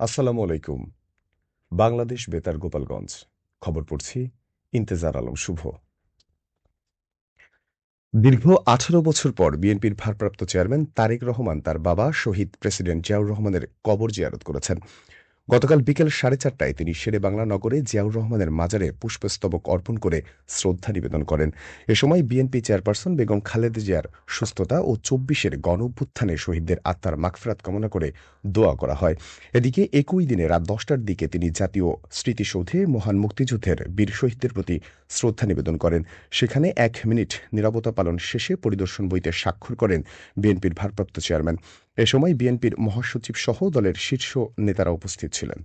আসসালামু আলাইকুম। বাংলাদেশ বেতার গোপালগঞ্জ। খবর পড়ছি ইন্তেজার আলম শুভ। দীর্ঘ ১৮ বছর পর বিএনপির ভারপ্রাপ্ত চেয়ারম্যান তারেক রহমান তার বাবা শহীদ প্রেসিডেন্ট জিয়াউর রহমানের কবর জিয়ারত করেছেন। গতকাল বিকেল 4:30টায় তিনি শেরেবাংলা নগরে জিয়াউর রহমানের মাজারে পুষ্পস্তবক অর্পণ করে শ্রদ্ধা নিবেদন করেন। এ সময় বিএনপি চেয়ারপারসন বেগম খালেদা জিয়ার সুস্থতা ও ২৪-এর গণঅভ্যুত্থানে শহীদদের আত্মার মাগফিরাত কামনা করে দোয়া করা হয়। এদিকে একই দিনে রাত ১০টার দিকে তিনি জাতীয় স্মৃতিসৌধে মহান মুক্তিযুদ্ধের বীর শহীদদের প্রতি শ্রদ্ধা নিবেদন করেন। সেখানে ১ মিনিট নীরবতা পালন শেষে পরিদর্শন বইতে স্বাক্ষর করেন বিএনপির ভারপ্রাপ্ত চেয়ারম্যান। এ সময় বিএনপির মহাসচিব সহ দলের শীর্ষ নেতারা উপস্থিত ছিলেন।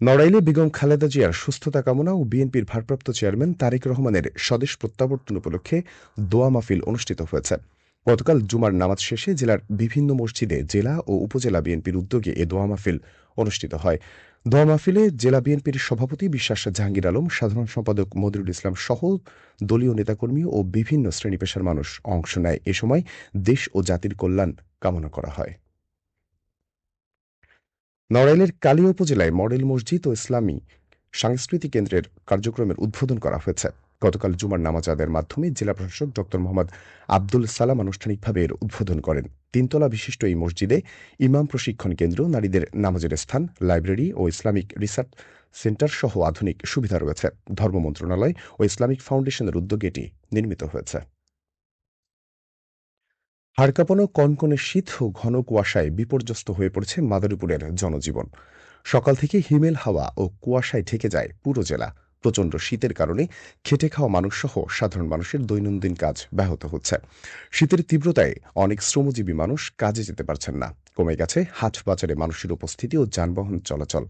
নড়াইলে বেগম খালেদা জিয়ার সুস্থতা কামনা ও বিএনপির ভারপ্রাপ্ত চেয়ারম্যান তারেক রহমানের স্বদেশ প্রত্যাবর্তন উপলক্ষে দোয়া মাহফিল অনুষ্ঠিত হয়েছে। গতকাল জুমার নামাজ শেষে জেলার বিভিন্ন মসজিদে জেলা ও উপজেলা বিএনপির উদ্যোগে এ দোয়া মাহফিল অনুষ্ঠিত হয়। দোয়া মাহফিলে জেলা বিএনপির সভাপতি বিশ্বাস জাহাঙ্গীর আলম, সাধারণ সম্পাদক মনিরুল ইসলাম সহ দলীয় নেতাকর্মী ও বিভিন্ন শ্রেণী পেশার মানুষ অংশ নেয়। এ সময় দেশ ও জাতির কল্যাণ কামনা করা হয়। নড়াইলের কালিয়া উপজেলায় মডেল মসজিদ ও ইসলামী সাংস্কৃতিক কেন্দ্রের কার্যক্রমের উদ্বোধন করা হয়েছে। গতকাল জুমার নামাজ আদায়ের মাধ্যমে জেলা প্রশাসক ড মোহাম্মদ আব্দুল সালাম আনুষ্ঠানিকভাবে এর উদ্বোধন করেন। ৩ তলা বিশিষ্ট এই মসজিদে ইমাম প্রশিক্ষণ কেন্দ্র, নারীদের নামাজের স্থান, লাইব্রেরি ও ইসলামিক রিসার্চ সেন্টার সহ আধুনিক সুবিধা রয়েছে। ধর্ম মন্ত্রণালয় ও ইসলামিক ফাউন্ডেশনের উদ্যোগে এটি নির্মিত হয়েছে। হাড়কাঁপানো কনকনে শীত ও ঘন কুয়াশায় বিপর্যস্ত হয়ে পড়েছে মাদারীপুরের জনজীবন। সকাল থেকে হিমেল হাওয়া ও কুয়াশায় ঢেকে যায় পুরো জেলা। প্রচণ্ড শীতের কারণে খেটে খাওয়া মানুষসহ সাধারণ মানুষের দৈনন্দিন কাজ ব্যাহত হচ্ছে। শীতের তীব্রতায় অনেক শ্রমজীবী মানুষ কাজে যেতে পারছেন না। কমে গেছে হাট বাজারে মানুষের উপস্থিতি ও যানবাহন চলাচল।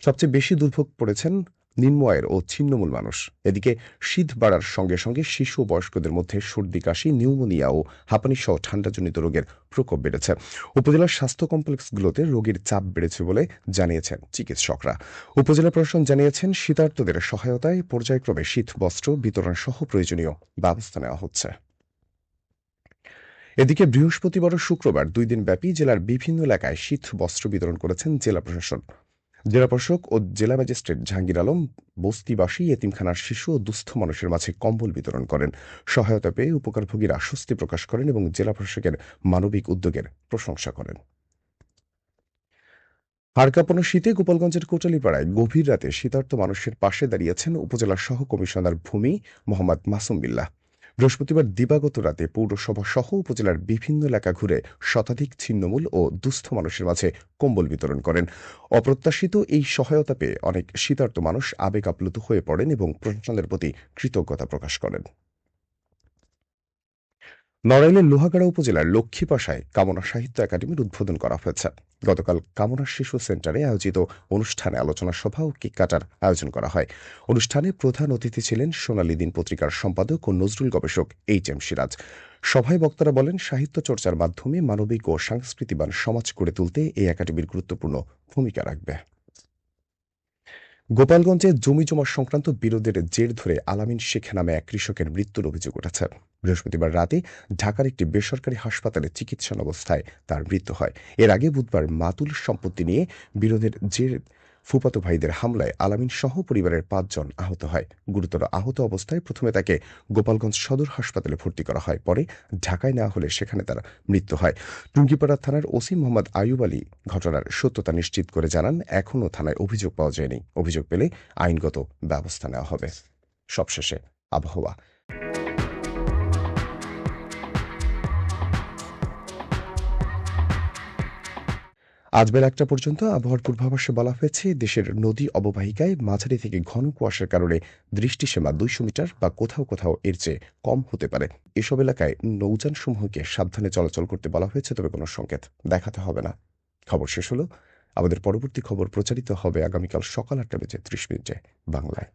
সবচেয়ে বেশি দুর্ভোগ পড়েছেন নিম্ন আয়ের ও ছিন্নমূল মানুষ। এদিকে শীত বাড়ার সঙ্গে সঙ্গে শিশু ও বয়স্কদের মধ্যে সর্দি কাশি, নিউমোনিয়া ও হাঁপানি সহ ঠান্ডাজনিত রোগের প্রকোপ বেড়েছে। উপজেলার স্বাস্থ্য কমপ্লেক্সগুলোতে রোগীর চাপ বেড়েছে বলে জানিয়েছেন চিকিৎসকরা। উপজেলা প্রশাসন জানিয়েছেন শীতার্তদের সহায়তায় পর্যায়ক্রমে শীত বস্ত্র বিতরণ সহ প্রয়োজনীয় ব্যবস্থা নেওয়া হচ্ছে। এদিকে বৃহস্পতিবার ও শুক্রবার ২ দিনব্যাপী জেলার বিভিন্ন এলাকায় শীত বস্ত্র বিতরণ করেছেন জেলা প্রশাসন। জেলা প্রশাসক ও জেলা ম্যাজিস্ট্রেট জাহাঙ্গীর আলম বস্তিবাসী এতিমখানার শিশু ও দুস্থ মানুষের মাঝে কম্বল বিতরণ করেন। সহায়তা পেয়ে উপকারভোগীরা আশ্বস্তি প্রকাশ করেন এবং জেলা প্রশাসকের মানবিক উদ্যোগের প্রশংসা করেন। হাড়কাঁপানো শীতে গোপালগঞ্জের কোটালীপাড়ায় গভীর রাতে শীতার্ত মানুষের পাশে দাঁড়িয়েছেন উপজেলার সহ কমিশনার ভূমি মোহাম্মদ মাসুম বিল্লাহ। বৃহস্পতিবার দিবাগত রাতে পৌরসভা সহ উপজেলার বিভিন্ন এলাকা ঘুরে শতাধিক ছিন্নমূল ও দুস্থ মানুষের মাঝে কম্বল বিতরণ করেন। অপ্রত্যাশিত এই সহায়তা পেয়ে অনেক শীতার্ত মানুষ আবেগ আপ্লুত হয়ে পড়েন এবং প্রশাসনের প্রতি কৃতজ্ঞতা প্রকাশ করেন। নড়াইলের লোহাগাড়া উপজেলার লক্ষ্মীপাশায় কামনা সাহিত্য একাডেমির উদ্বোধন করা হয়েছে। গতকাল কামনা শিশু সেন্টারে আয়োজিত অনুষ্ঠানে আলোচনা সভা ও কেক কাটার আয়োজন করা হয়। অনুষ্ঠানে প্রধান অতিথি ছিলেন সোনালী দিন পত্রিকার সম্পাদক ও নজরুল গবেষক এইচ.এম. সিরাজ। সভায় বক্তারা বলেন, সাহিত্য চর্চার মাধ্যমে মানবিক ও সংস্কৃতিবান সমাজ গড়ে তুলতে এই একাডেমির গুরুত্বপূর্ণ ভূমিকা রাখবে। গোপালগঞ্জে জমিজমা সংক্রান্ত বিরোধের জের ধরে আলামিন শেখ নামে এক কৃষকের মৃত্যুর অভিযোগ উঠেছে। বৃহস্পতিবার রাতে ঢাকার একটি বেসরকারি হাসপাতালে চিকিৎসান অবস্থায় তার মৃত্যু হয়। এর আগে বুধবার মাতুল সম্পত্তি নিয়ে বিরোধের জের ফুফাতো ভাইদের হামলায় আলামিন সহ পরিবারের ৫ জন আহত হয়। গুরুতর আহত অবস্থায় প্রথমে তাকে গোপালগঞ্জ সদর হাসপাতালে ভর্তি করা হয়, পরে ঢাকায় নেওয়া হলে সেখানে তার মৃত্যু হয়। টুঙ্গিপাড়া থানার ওসি মোহাম্মদ আইয়ুব আলী ঘটনার সত্যতা নিশ্চিত করে জানান, এখনও থানায় অভিযোগ পাওয়া যায়নি। অভিযোগ পেলে আইনগত ব্যবস্থা নেওয়া হবে। সবশেষে আবহাওয়া। আজ বেলা ১টা পর্যন্ত আবহাওয়ার পূর্বাভাসে বলা হয়েছে, দেশের নদী অববাহিকায় মাঝারি থেকে ঘন কুয়াশার কারণে দৃষ্টিসীমা ২০০ মিটার বা কোথাও কোথাও এর চেয়ে কম হতে পারে। এসব এলাকায় নৌযানসমূহকে সাবধানে চলাচল করতে বলা হয়েছে, তবে কোনো সংকেত দেখাতে হবে না। খবর শেষ হলো। আমাদের পরবর্তী খবর প্রচারিত হবে আগামীকাল সকাল ৮টা বেজে ৩০ মিনিটে বাংলায়।